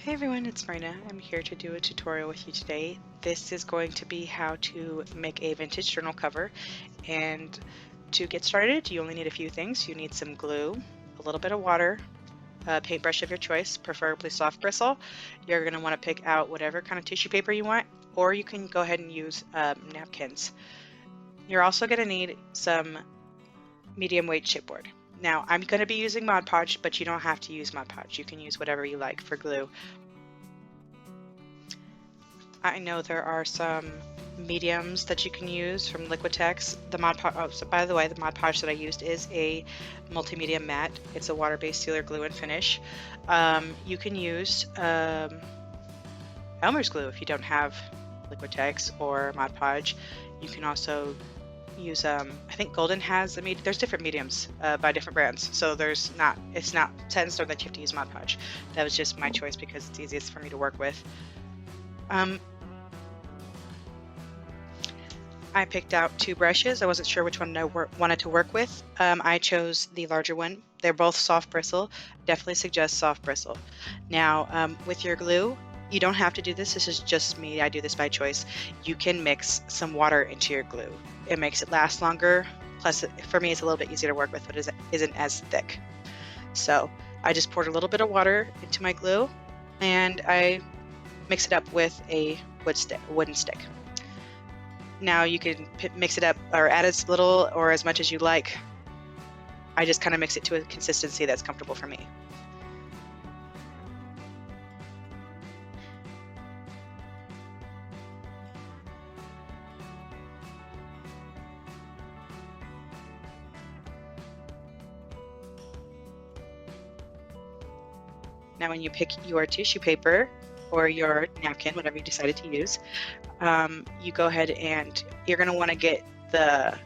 Hey everyone, it's Marina. I'm here to do a tutorial with you today. This is going to be how to make a vintage journal cover. And to get started, you only need a few things. You need some glue, a little bit of water, a paintbrush of your choice, preferably soft bristle. You're going to want to pick out whatever kind of tissue paper you want, or you can go ahead and use napkins. You're also going to need some medium weight chipboard. Now, I'm going to be using Mod Podge, but you don't have to use Mod Podge. You can use whatever you like for glue. I know there are some mediums that you can use from Liquitex. The Mod Podge, oh, so by the way, the Mod Podge that I used is a multimedia matte. It's a water-based sealer glue and finish. You can use Elmer's glue if you don't have Liquitex or Mod Podge. You can also use I think Golden has there's different mediums by different brands, so it's not set in stone that you have to use Mod Podge. That was just my choice because it's easiest for me to work with. I picked out two brushes. I wasn't sure which one I wanted to work with. I chose the larger one. They're both soft bristle. Definitely suggest soft bristle. Now, with your glue, you don't have to do this. This is just me. I do this by choice. You can mix some water into your glue. It makes it last longer. Plus, for me, it's a little bit easier to work with, but it isn't as thick. So I just poured a little bit of water into my glue, and I mix it up with a wooden stick. Now you can mix it up or add as little or as much as you like. I just kind of mix it to a consistency that's comfortable for me. Now when you pick your tissue paper or your napkin, whatever you decided to use, you go ahead and you're going to want to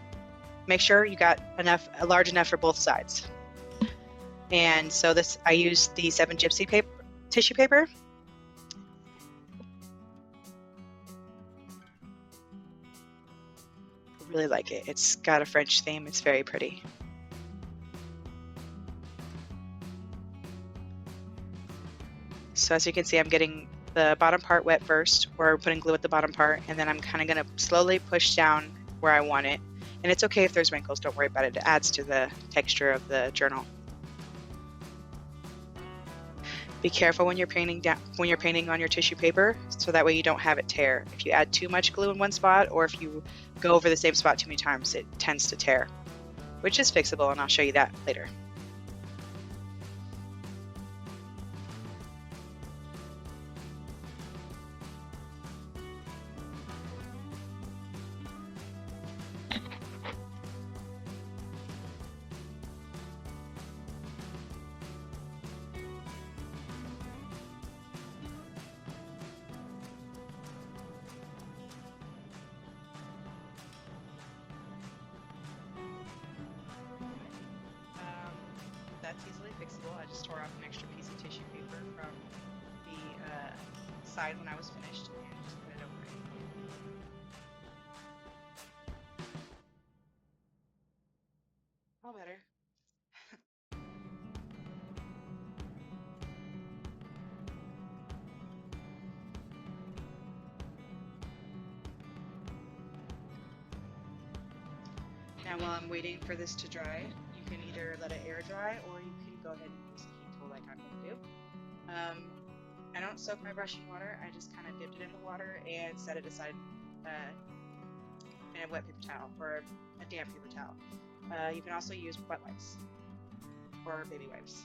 make sure you got large enough for both sides. And so I used the 7 Gypsy tissue paper. I really like it. It's got a French theme. It's very pretty. So as you can see, I'm getting the bottom part wet first, or putting glue at the bottom part, and then I'm kind of going to slowly push down where I want it. And it's okay if there's wrinkles, don't worry about it. It adds to the texture of the journal. Be careful when you're painting on your tissue paper, so that way you don't have it tear. If you add too much glue in one spot, or if you go over the same spot too many times, it tends to tear, which is fixable, and I'll show you that later. That's easily fixable. I just tore off an extra piece of tissue paper from the side when I was finished and just put it over it. All better. Now while I'm waiting for this to dry, you can either let it air dry or you can go ahead and use a heat tool like I'm going to do. I don't soak my brush in water. I just kind of dipped it in the water and set it aside in a wet paper towel or a damp paper towel. You can also use wet wipes or baby wipes.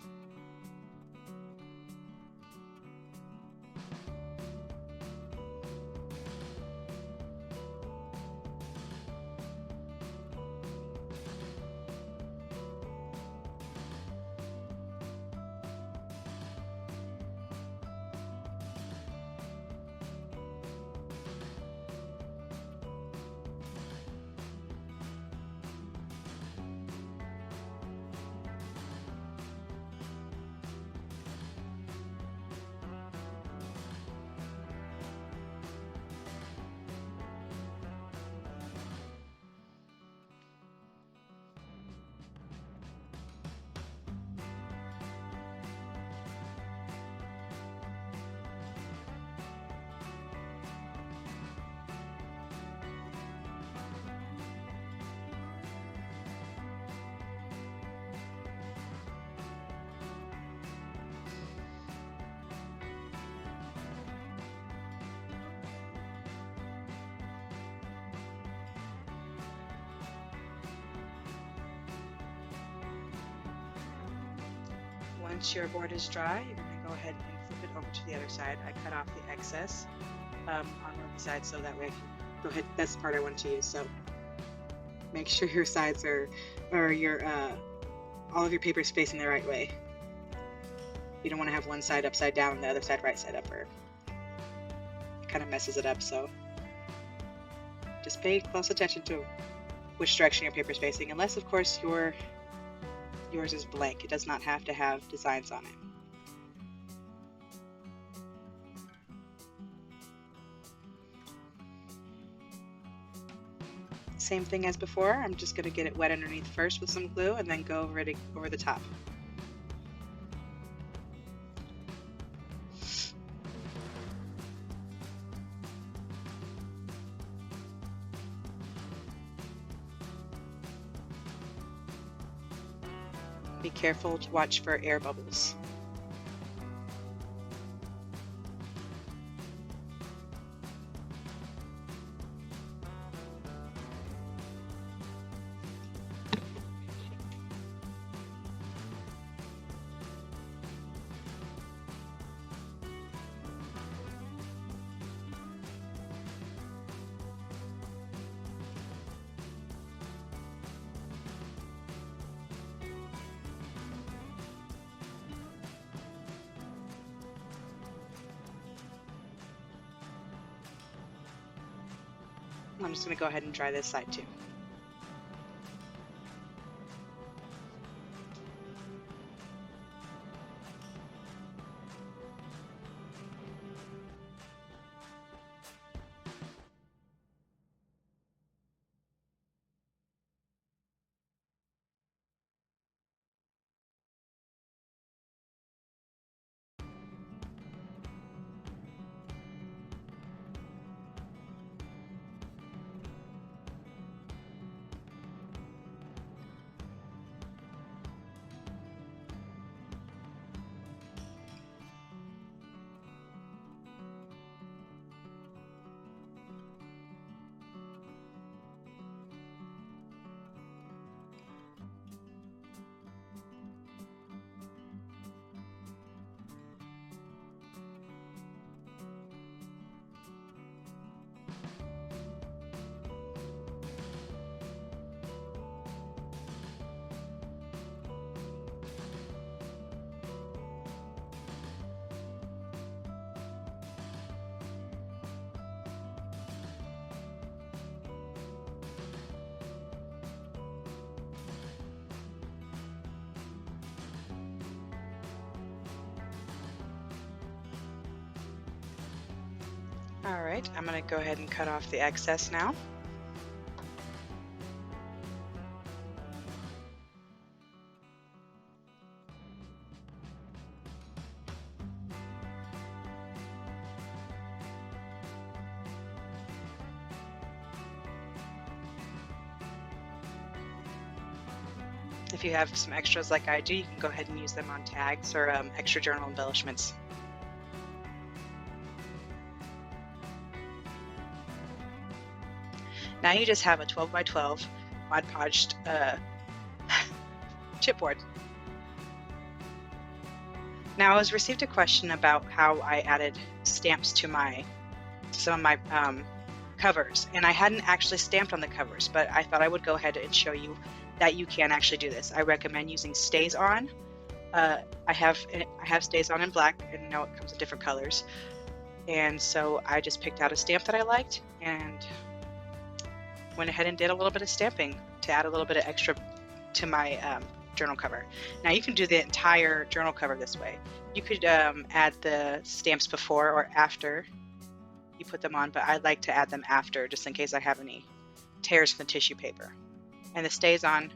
once your board is dry, you're going to go ahead and flip it over to the other side. I cut off the excess on one of the sides so that way I can go ahead. That's the part I want to use. So make sure your sides or your all of your paper is facing the right way. You don't want to have one side upside down and the other side right side up, or it kind of messes it up. So just pay close attention to which direction your paper is facing, unless of course yours is blank. It does not have to have designs on it. Same thing as before. I'm just going to get it wet underneath first with some glue and then go over the top. Be careful to watch for air bubbles. I'm just going to go ahead and dry this side too. All right, I'm going to go ahead and cut off the excess now. If you have some extras like I do, you can go ahead and use them on tags or extra journal embellishments. Now you just have a 12 by 12 Mod Podged chipboard. Now I was received a question about how I added stamps to some of my covers, and I hadn't actually stamped on the covers, but I thought I would go ahead and show you that you can actually do this. I recommend using Stays On. I have Stays On in black, and now it comes in different colors. And so I just picked out a stamp that I liked and went ahead and did a little bit of stamping to add a little bit of extra to my journal cover. Now you can do the entire journal cover this way. You could add the stamps before or after you put them on, but I like to add them after just in case I have any tears from the tissue paper. And the Stays On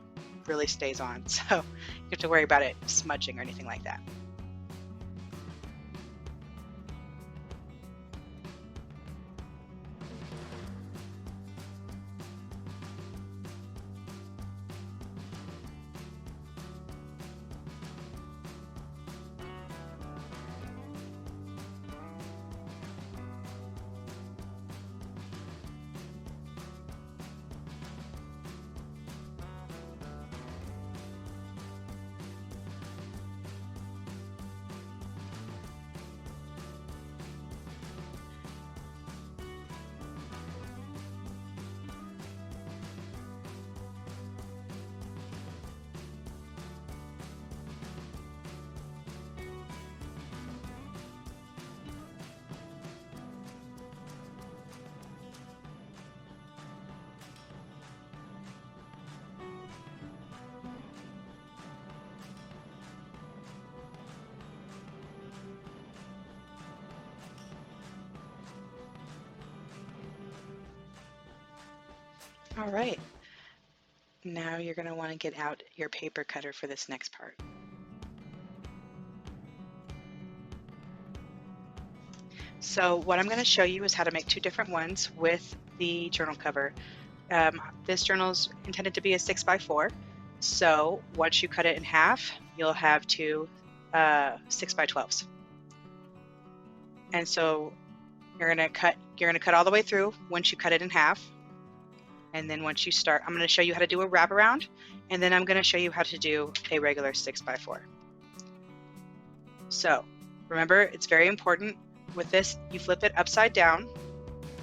really stays on, so you don't have to worry about it smudging or anything like that. All right, now you're going to want to get out your paper cutter for this next part. So what I'm going to show you is how to make two different ones with the journal cover. This journal is intended to be a 6x4. So once you cut it in half, you'll have two 6x12s. And so you're gonna cut all the way through once you cut it in half. And then once you start, I'm gonna show you how to do a wraparound, and then I'm gonna show you how to do a regular 6x4. So remember, it's very important with this, you flip it upside down,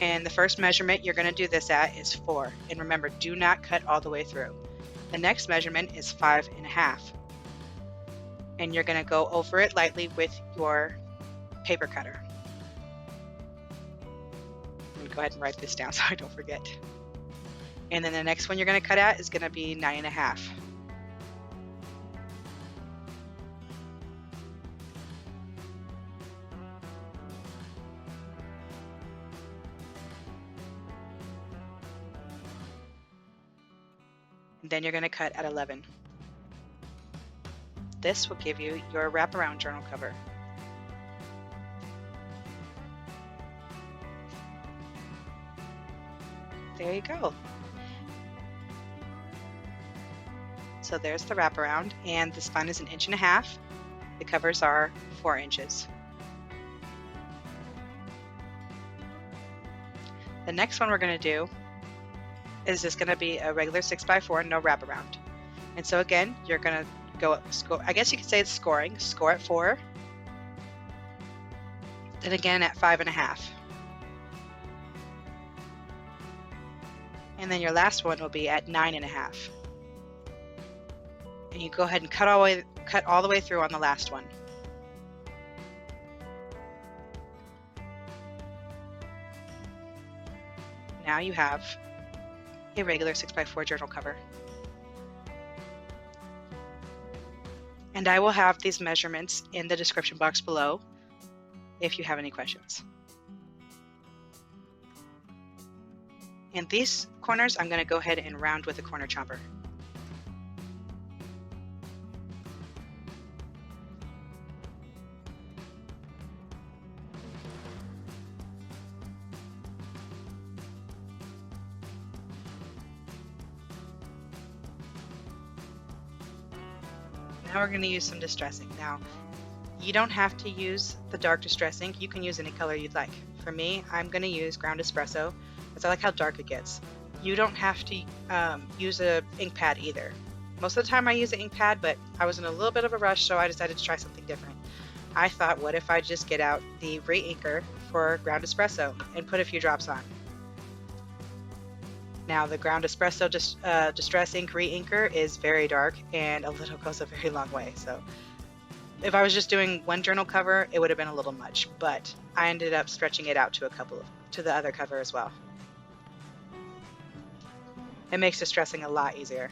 and the first measurement you're gonna do this at is 4. And remember, do not cut all the way through. The next measurement is 5.5. And you're gonna go over it lightly with your paper cutter. I'm gonna go ahead and write this down so I don't forget. And then the next one you're gonna cut at is gonna be 9.5. And then you're gonna cut at 11. This will give you your wraparound journal cover. There you go. So there's the wraparound, and the spine is 1.5 inches. The covers are 4 inches. The next one we're going to do is just going to be a regular 6x4, no wraparound. And so again, you're going to go I guess you could say it's scoring. Score at 4, then again at 5.5. And then your last one will be at 9.5. And you go ahead and cut all the way through on the last one. Now you have a regular 6x4 journal cover. And I will have these measurements in the description box below if you have any questions. And these corners, I'm going to go ahead and round with a corner chomper. Now we're going to use some distress ink. Now, you don't have to use the dark distress ink. You can use any color you'd like. For me, I'm going to use ground espresso because I like how dark it gets. You don't have to use a ink pad either. Most of the time I use an ink pad, but I was in a little bit of a rush, so I decided to try something different. I thought, what if I just get out the re-inker for ground espresso and put a few drops on? Now the ground espresso distress ink re-inker is very dark, and a little goes a very long way. So if I was just doing one journal cover, it would have been a little much, but I ended up stretching it out to the other cover as well. It makes distressing a lot easier.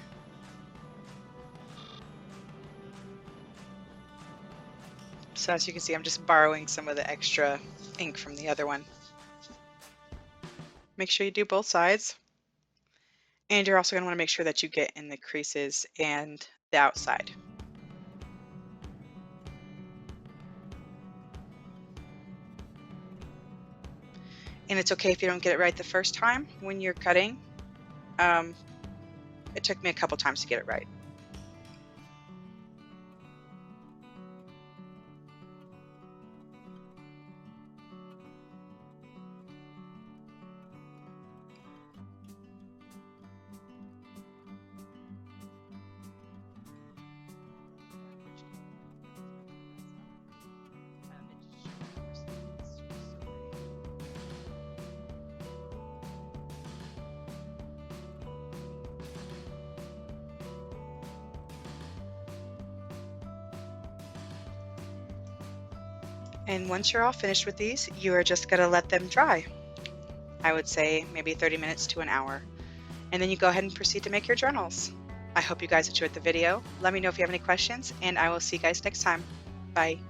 So as you can see, I'm just borrowing some of the extra ink from the other one. Make sure you do both sides. And you're also going to want to make sure that you get in the creases and the outside. And it's okay if you don't get it right the first time when you're cutting. It took me a couple times to get it right. And once you're all finished with these, you are just going to let them dry. I would say maybe 30 minutes to an hour. And then you go ahead and proceed to make your journals. I hope you guys enjoyed the video. Let me know if you have any questions, and I will see you guys next time. Bye.